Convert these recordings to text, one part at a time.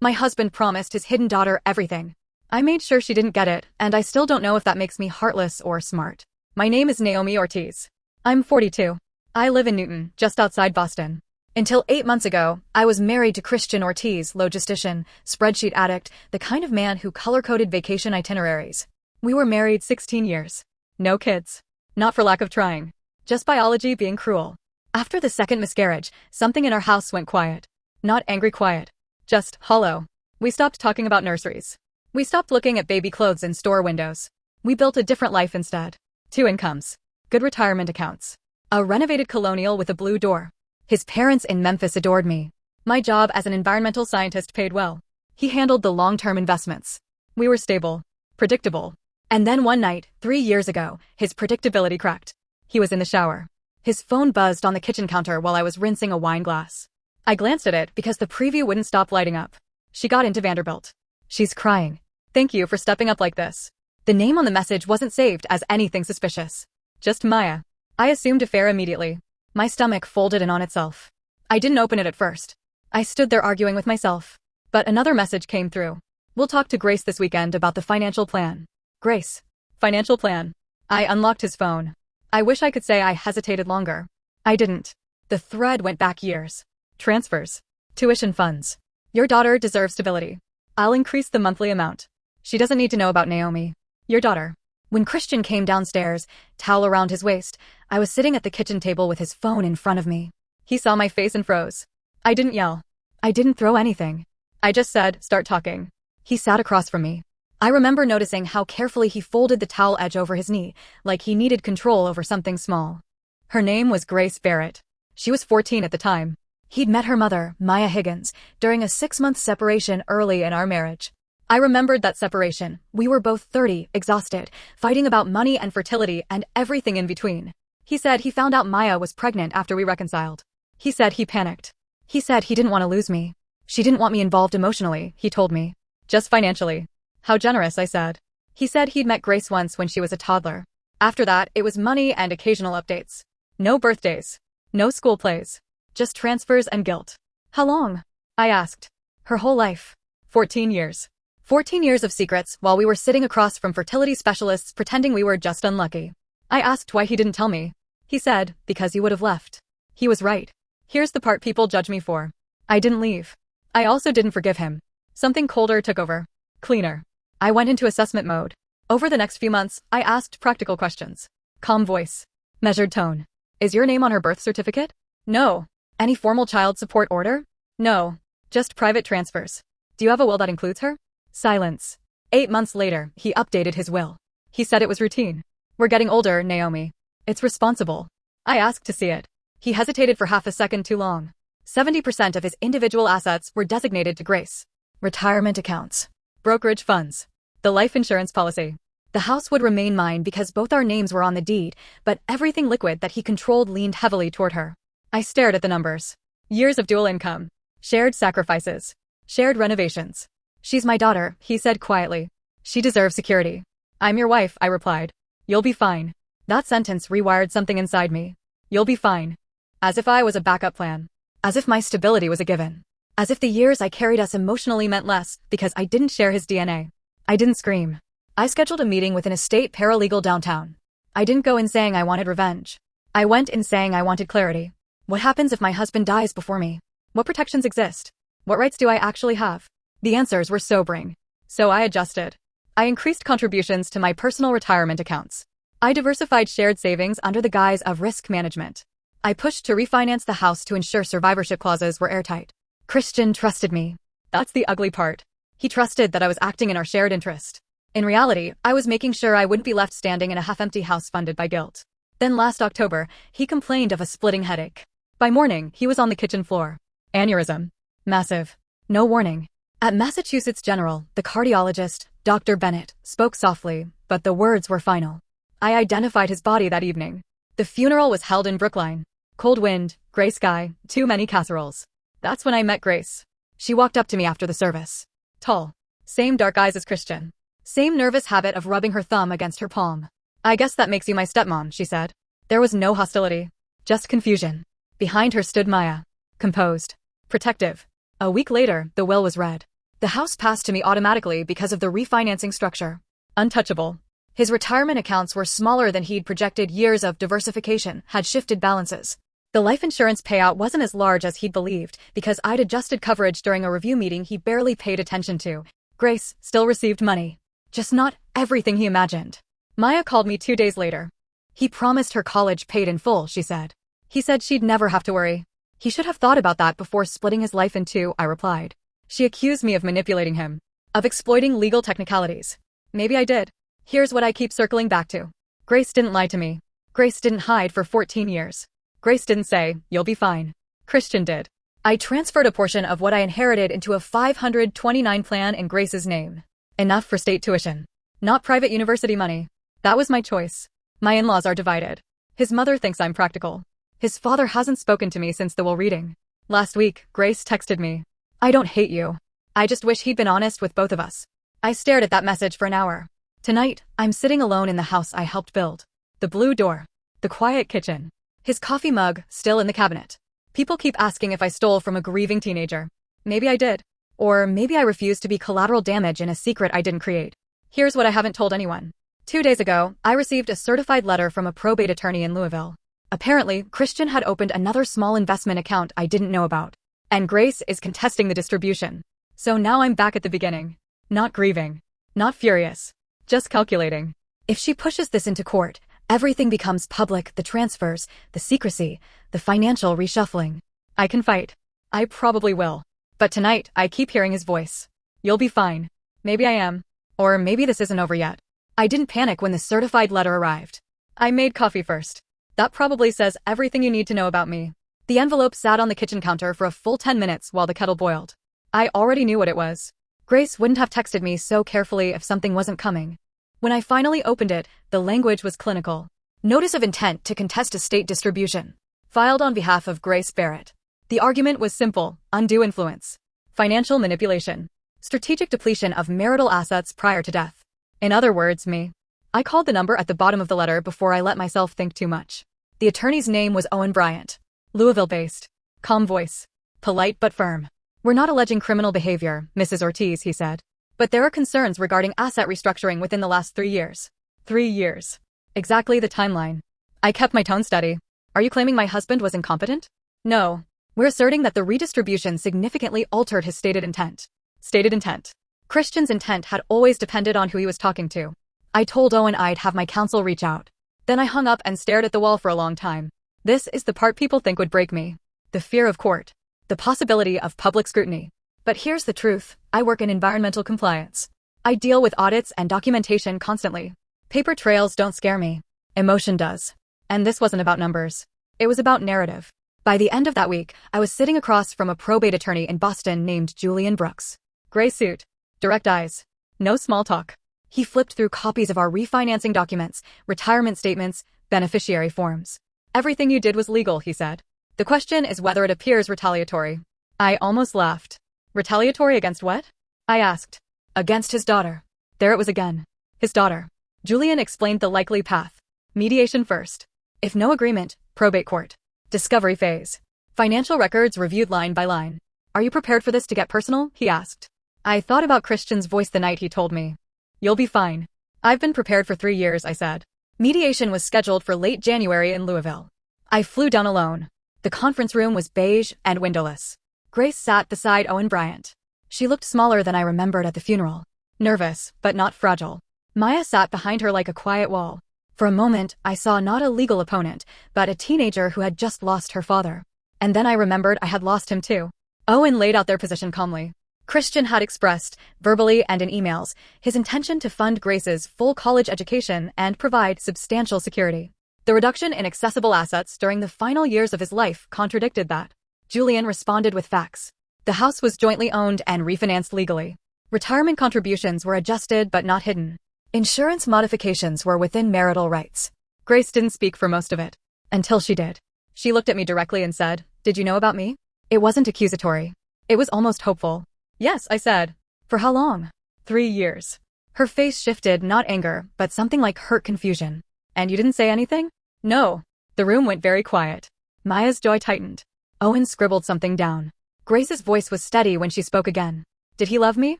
My husband promised his hidden daughter everything. I made sure she didn't get it, and I still don't know if that makes me heartless or smart. My name is Naomi Ortiz. I'm 42. I live in Newton, just outside Boston. Until 8 months ago, I was married to Christian Ortiz, logistician, spreadsheet addict, the kind of man who color-coded vacation itineraries. We were married 16 years. No kids. Not for lack of trying. Just biology being cruel. After the second miscarriage, something in our house went quiet. Not angry quiet. Just hollow. We stopped talking about nurseries. We stopped looking at baby clothes in store windows. We built a different life instead. 2 incomes. Good retirement accounts. A renovated colonial with a blue door. His parents in Memphis adored me. My job as an environmental scientist paid well. He handled the long-term investments. We were stable. Predictable. And then one night, 3 years ago, his predictability cracked. He was in the shower. His phone buzzed on the kitchen counter while I was rinsing a wine glass. I glanced at it because the preview wouldn't stop lighting up. She got into Vanderbilt. She's crying. Thank you for stepping up like this. The name on the message wasn't saved as anything suspicious. Just Maya. I assumed affair immediately. My stomach folded in on itself. I didn't open it at first. I stood there arguing with myself. But another message came through. We'll talk to Grace this weekend about the financial plan. Grace. Financial plan. I unlocked his phone. I wish I could say I hesitated longer. I didn't. The thread went back years. Transfers. Tuition funds. Your daughter deserves stability. I'll increase the monthly amount. She doesn't need to know about Naomi. Your daughter. When Christian came downstairs, towel around his waist, I was sitting at the kitchen table with his phone in front of me. He saw my face and froze. I didn't yell. I didn't throw anything. I just said, start talking. He sat across from me. I remember noticing how carefully he folded the towel edge over his knee, like he needed control over something small. Her name was Grace Barrett. She was 14 at the time. He'd met her mother, Maya Higgins, during a 6-month separation early in our marriage. I remembered that separation. We were both 30, exhausted, fighting about money and fertility and everything in between. He said he found out Maya was pregnant after we reconciled. He said he panicked. He said he didn't want to lose me. She didn't want me involved emotionally, he told me. Just financially. How generous, I said. He said he'd met Grace once when she was a toddler. After that, it was money and occasional updates. No birthdays. No school plays. Just transfers and guilt. How long? I asked. Her whole life. 14 years. 14 years of secrets while we were sitting across from fertility specialists pretending we were just unlucky. I asked why he didn't tell me. He said, because you would have left. He was right. Here's the part people judge me for. I didn't leave. I also didn't forgive him. Something colder took over. Cleaner. I went into assessment mode. Over the next few months, I asked practical questions. Calm voice. Measured tone. Is your name on her birth certificate? No. Any formal child support order? No. Just private transfers. Do you have a will that includes her? Silence. 8 months later, he updated his will. He said it was routine. We're getting older, Naomi. It's responsible. I asked to see it. He hesitated for half a second too long. 70% of his individual assets were designated to Grace. Retirement accounts. Brokerage funds. The life insurance policy. The house would remain mine because both our names were on the deed, but everything liquid that he controlled leaned heavily toward her. I stared at the numbers. Years of dual income. Shared sacrifices. Shared renovations. She's my daughter, he said quietly. She deserves security. I'm your wife, I replied. You'll be fine. That sentence rewired something inside me. You'll be fine. As if I was a backup plan. As if my stability was a given. As if the years I carried us emotionally meant less because I didn't share his DNA. I didn't scream. I scheduled a meeting with an estate paralegal downtown. I didn't go in saying I wanted revenge. I went in saying I wanted clarity. What happens if my husband dies before me? What protections exist? What rights do I actually have? The answers were sobering. So I adjusted. I increased contributions to my personal retirement accounts. I diversified shared savings under the guise of risk management. I pushed to refinance the house to ensure survivorship clauses were airtight. Christian trusted me. That's the ugly part. He trusted that I was acting in our shared interest. In reality, I was making sure I wouldn't be left standing in a half-empty house funded by guilt. Then last October, he complained of a splitting headache. By morning, he was on the kitchen floor. Aneurysm. Massive. No warning. At Massachusetts General, the cardiologist, Dr. Bennett, spoke softly, but the words were final. I identified his body that evening. The funeral was held in Brookline. Cold wind, gray sky, too many casseroles. That's when I met Grace. She walked up to me after the service. Tall. Same dark eyes as Christian. Same nervous habit of rubbing her thumb against her palm. I guess that makes you my stepmom, she said. There was no hostility. Just confusion. Behind her stood Maya. Composed. Protective. A week later, the will was read. The house passed to me automatically because of the refinancing structure. Untouchable. His retirement accounts were smaller than he'd projected. Years of diversification had shifted balances. The life insurance payout wasn't as large as he'd believed because I'd adjusted coverage during a review meeting he barely paid attention to. Grace still received money. Just not everything he imagined. Maya called me 2 days later. He promised her college paid in full, she said. He said she'd never have to worry. He should have thought about that before splitting his life in two, I replied. She accused me of manipulating him, of exploiting legal technicalities. Maybe I did. Here's what I keep circling back to. Grace didn't lie to me. Grace didn't hide for 14 years. Grace didn't say, "You'll be fine." Christian did. I transferred a portion of what I inherited into a 529 plan in Grace's name. Enough for state tuition. Not private university money. That was my choice. My in-laws are divided. His mother thinks I'm practical. His father hasn't spoken to me since the will reading. Last week, Grace texted me. "I don't hate you. I just wish he'd been honest with both of us." I stared at that message for an hour. Tonight, I'm sitting alone in the house I helped build. The blue door. The quiet kitchen. His coffee mug still in the cabinet. People keep asking if I stole from a grieving teenager. Maybe I did. Or maybe I refused to be collateral damage in a secret I didn't create. Here's what I haven't told anyone. 2 days ago, I received a certified letter from a probate attorney in Louisville. Apparently, Christian had opened another small investment account I didn't know about. And Grace is contesting the distribution. So now I'm back at the beginning. Not grieving. Not furious. Just calculating. If she pushes this into court, everything becomes public, the transfers, the secrecy, the financial reshuffling. I can fight. I probably will. But tonight, I keep hearing his voice. "You'll be fine." Maybe I am. Or maybe this isn't over yet. I didn't panic when the certified letter arrived. I made coffee first. That probably says everything you need to know about me. The envelope sat on the kitchen counter for a full 10 minutes while the kettle boiled. I already knew what it was. Grace wouldn't have texted me so carefully if something wasn't coming. When I finally opened it, the language was clinical. Notice of intent to contest estate distribution. Filed on behalf of Grace Barrett. The argument was simple: undue influence, financial manipulation, strategic depletion of marital assets prior to death. In other words, me. I called the number at the bottom of the letter before I let myself think too much. The attorney's name was Owen Bryant. Louisville-based. Calm voice. Polite but firm. "We're not alleging criminal behavior, Mrs. Ortiz," he said. "But there are concerns regarding asset restructuring within the last 3 years. 3 years. Exactly the timeline." I kept my tone steady. "Are you claiming my husband was incompetent?" "No. We're asserting that the redistribution significantly altered his stated intent." Stated intent. Christian's intent had always depended on who he was talking to. I told Owen I'd have my counsel reach out. Then I hung up and stared at the wall for a long time. This is the part people think would break me. The fear of court. The possibility of public scrutiny. But here's the truth. I work in environmental compliance. I deal with audits and documentation constantly. Paper trails don't scare me. Emotion does. And this wasn't about numbers. It was about narrative. By the end of that week, I was sitting across from a probate attorney in Boston named Julian Brooks. Gray suit. Direct eyes. No small talk. He flipped through copies of our refinancing documents, retirement statements, beneficiary forms. "Everything you did was legal," he said. "The question is whether it appears retaliatory." I almost laughed. "Retaliatory against what?" I asked. "Against his daughter." There it was again. His daughter. Julian explained the likely path. Mediation first. If no agreement, probate court. Discovery phase. Financial records reviewed line by line. "Are you prepared for this to get personal?" he asked. I thought about Christian's voice the night he told me. "You'll be fine." "I've been prepared for 3 years," I said. Mediation was scheduled for late January in Louisville. I flew down alone. The conference room was beige and windowless. Grace sat beside Owen Bryant. She looked smaller than I remembered at the funeral. Nervous, but not fragile. Maya sat behind her like a quiet wall. For a moment, I saw not a legal opponent, but a teenager who had just lost her father. And then I remembered I had lost him too. Owen laid out their position calmly. Christian had expressed, verbally and in emails, his intention to fund Grace's full college education and provide substantial security. The reduction in accessible assets during the final years of his life contradicted that. Julian responded with facts. The house was jointly owned and refinanced legally. Retirement contributions were adjusted but not hidden. Insurance modifications were within marital rights. Grace didn't speak for most of it. Until she did. She looked at me directly and said, "Did you know about me?" It wasn't accusatory. It was almost hopeful. "Yes," I said. "For how long?" 3 years. Her face shifted, not anger, but something like hurt confusion. "And you didn't say anything?" "No." The room went very quiet. Maya's jaw tightened. Owen scribbled something down. Grace's voice was steady when she spoke again. Did he love me?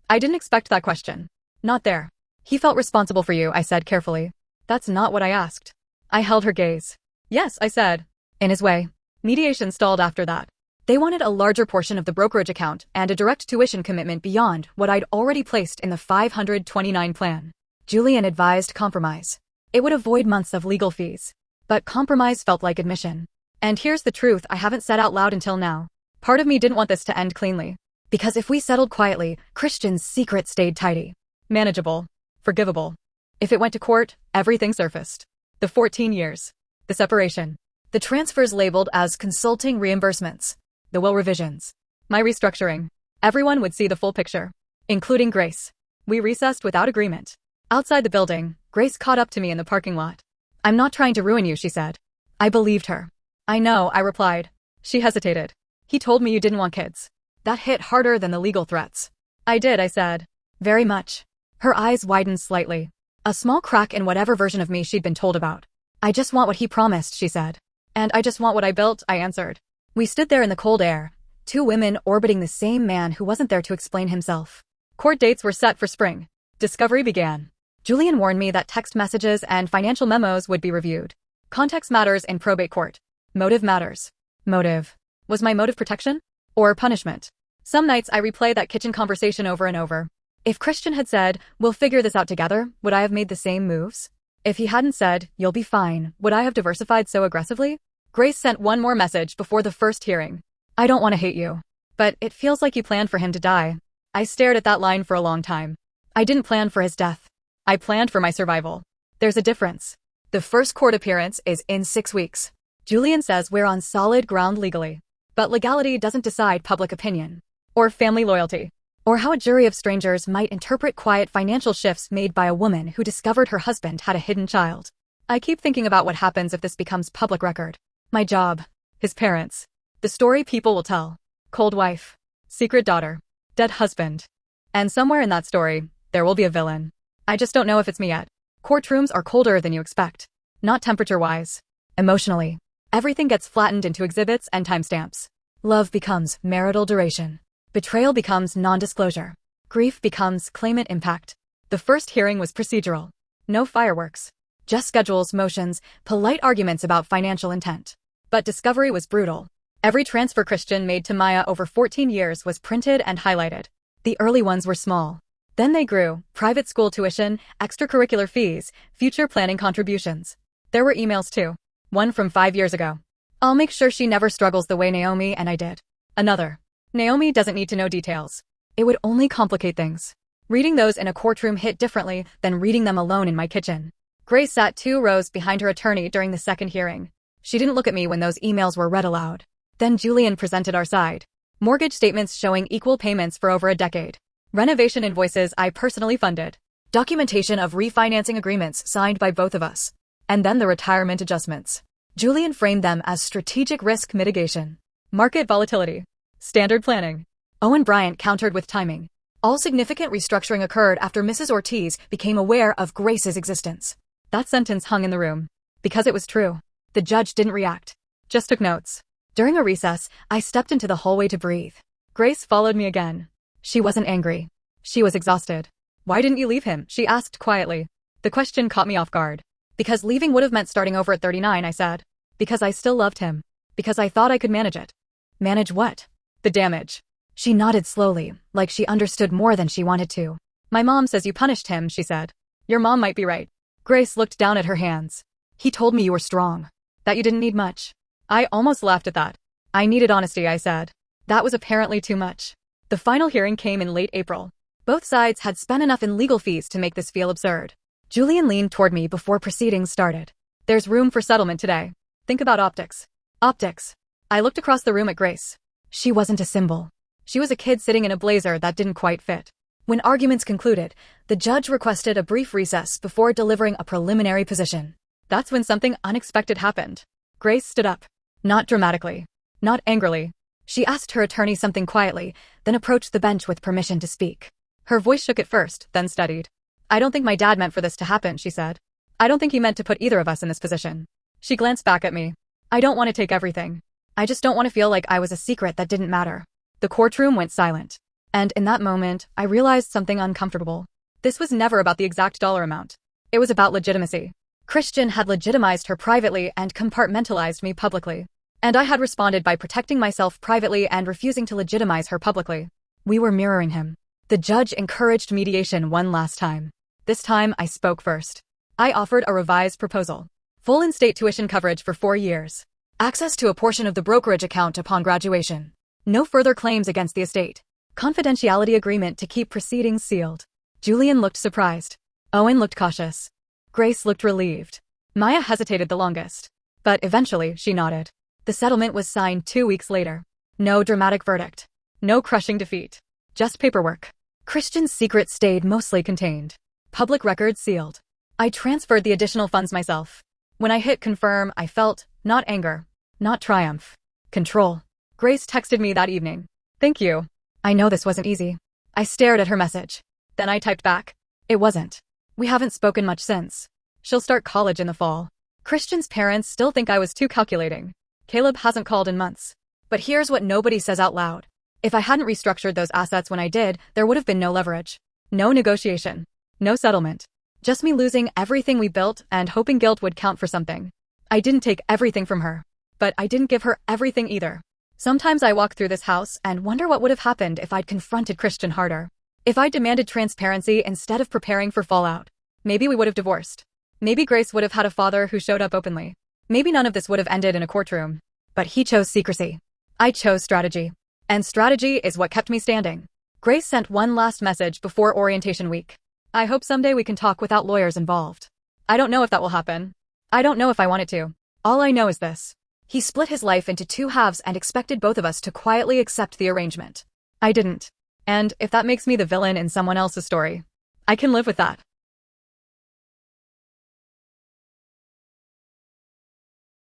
I didn't expect that question. Not there. He felt responsible for you, I said carefully. That's not what I asked. I held her gaze. Yes, I said. In his way. Mediation stalled after that. They wanted a larger portion of the brokerage account and a direct tuition commitment beyond what I'd already placed in the 529 plan. Julian advised compromise. It would avoid months of legal fees. But compromise felt like admission. And here's the truth I haven't said out loud until now. Part of me didn't want this to end cleanly. Because if we settled quietly, Christian's secret stayed tidy. Manageable. Forgivable. If it went to court, everything surfaced. The 14 years. The separation. The transfers labeled as consulting reimbursements. The will revisions. My restructuring. Everyone would see the full picture. Including Grace. We recessed without agreement. Outside the building, Grace caught up to me in the parking lot. I'm not trying to ruin you, she said. I believed her. I know, I replied. She hesitated. He told me you didn't want kids. That hit harder than the legal threats. I did, I said. Very much. Her eyes widened slightly. A small crack in whatever version of me she'd been told about. I just want what he promised, she said. And I just want what I built, I answered. We stood there in the cold air, two women orbiting the same man who wasn't there to explain himself. Court dates were set for spring. Discovery began. Julian warned me that text messages and financial memos would be reviewed. Context matters in probate court. Motive matters. Motive. Was my motive protection? Or punishment? Some nights I replay that kitchen conversation over and over. If Christian had said, we'll figure this out together, would I have made the same moves? If he hadn't said, you'll be fine, would I have diversified so aggressively? Grace sent one more message before the first hearing. I don't want to hate you. But it feels like you planned for him to die. I stared at that line for a long time. I didn't plan for his death. I planned for my survival. There's a difference. The first court appearance is in 6 weeks. Julian says we're on solid ground legally. But legality doesn't decide public opinion. Or family loyalty. Or how a jury of strangers might interpret quiet financial shifts made by a woman who discovered her husband had a hidden child. I keep thinking about what happens if this becomes public record. My job. His parents. The story people will tell. Cold wife. Secret daughter. Dead husband. And somewhere in that story, there will be a villain. I just don't know if it's me yet. Courtrooms are colder than you expect. Not temperature-wise. Emotionally. Everything gets flattened into exhibits and timestamps. Love becomes marital duration. Betrayal becomes non-disclosure. Grief becomes claimant impact. The first hearing was procedural. No fireworks. Just schedules, motions, polite arguments about financial intent. But discovery was brutal. Every transfer Christian made to Maya over 14 years was printed and highlighted. The early ones were small. Then they grew: private school tuition, extracurricular fees, future planning contributions. There were emails too. One from 5 years ago. I'll make sure she never struggles the way Naomi and I did. Another. Naomi doesn't need to know details. It would only complicate things. Reading those in a courtroom hit differently than reading them alone in my kitchen. Grace sat 2 rows behind her attorney during the second hearing. She didn't look at me when those emails were read aloud. Then Julian presented our side. Mortgage statements showing equal payments for over a decade. Renovation invoices I personally funded. Documentation of refinancing agreements signed by both of us. And then the retirement adjustments. Julian framed them as strategic risk mitigation. Market volatility. Standard planning. Owen Bryant countered with timing. All significant restructuring occurred after Mrs. Ortiz became aware of Grace's existence. That sentence hung in the room. Because it was true. The judge didn't react. Just took notes. During a recess, I stepped into the hallway to breathe. Grace followed me again. She wasn't angry. She was exhausted. Why didn't you leave him? She asked quietly. The question caught me off guard. Because leaving would have meant starting over at 39, I said. Because I still loved him. Because I thought I could manage it. Manage what? The damage. She nodded slowly, like she understood more than she wanted to. My mom says you punished him, she said. Your mom might be right. Grace looked down at her hands. He told me you were strong. That you didn't need much. I almost laughed at that. I needed honesty, I said. That was apparently too much. The final hearing came in late April. Both sides had spent enough in legal fees to make this feel absurd. Julian leaned toward me before proceedings started. There's room for settlement today. Think about optics. Optics. I looked across the room at Grace. She wasn't a symbol. She was a kid sitting in a blazer that didn't quite fit. When arguments concluded, the judge requested a brief recess before delivering a preliminary position. That's when something unexpected happened. Grace stood up. Not dramatically. Not angrily. She asked her attorney something quietly, then approached the bench with permission to speak. Her voice shook at first, then steadied. I don't think my dad meant for this to happen, she said. I don't think he meant to put either of us in this position. She glanced back at me. I don't want to take everything. I just don't want to feel like I was a secret that didn't matter. The courtroom went silent. And in that moment, I realized something uncomfortable. This was never about the exact dollar amount. It was about legitimacy. Christian had legitimized her privately and compartmentalized me publicly. And I had responded by protecting myself privately and refusing to legitimize her publicly. We were mirroring him. The judge encouraged mediation one last time. This time, I spoke first. I offered a revised proposal. Full in-state tuition coverage for 4 years. Access to a portion of the brokerage account upon graduation. No further claims against the estate. Confidentiality agreement to keep proceedings sealed. Julian looked surprised. Owen looked cautious. Grace looked relieved. Maya hesitated the longest. But eventually, she nodded. The settlement was signed 2 weeks later. No dramatic verdict. No crushing defeat. Just paperwork. Christian's secret stayed mostly contained. Public records sealed. I transferred the additional funds myself. When I hit confirm, I felt, not anger, not triumph, control. Grace texted me that evening. Thank you. I know this wasn't easy. I stared at her message. Then I typed back. It wasn't. We haven't spoken much since. She'll start college in the fall. Christian's parents still think I was too calculating. Caleb hasn't called in months. But here's what nobody says out loud. If I hadn't restructured those assets when I did, there would have been no leverage. No negotiation. No settlement. Just me losing everything we built and hoping guilt would count for something. I didn't take everything from her. But I didn't give her everything either. Sometimes I walk through this house and wonder what would have happened if I'd confronted Christian harder. If I'd demanded transparency instead of preparing for fallout. Maybe we would have divorced. Maybe Grace would have had a father who showed up openly. Maybe none of this would have ended in a courtroom. But he chose secrecy. I chose strategy. And strategy is what kept me standing. Grace sent one last message before orientation week. I hope someday we can talk without lawyers involved. I don't know if that will happen. I don't know if I want it to. All I know is this. He split his life into 2 halves and expected both of us to quietly accept the arrangement. I didn't. And if that makes me the villain in someone else's story, I can live with that.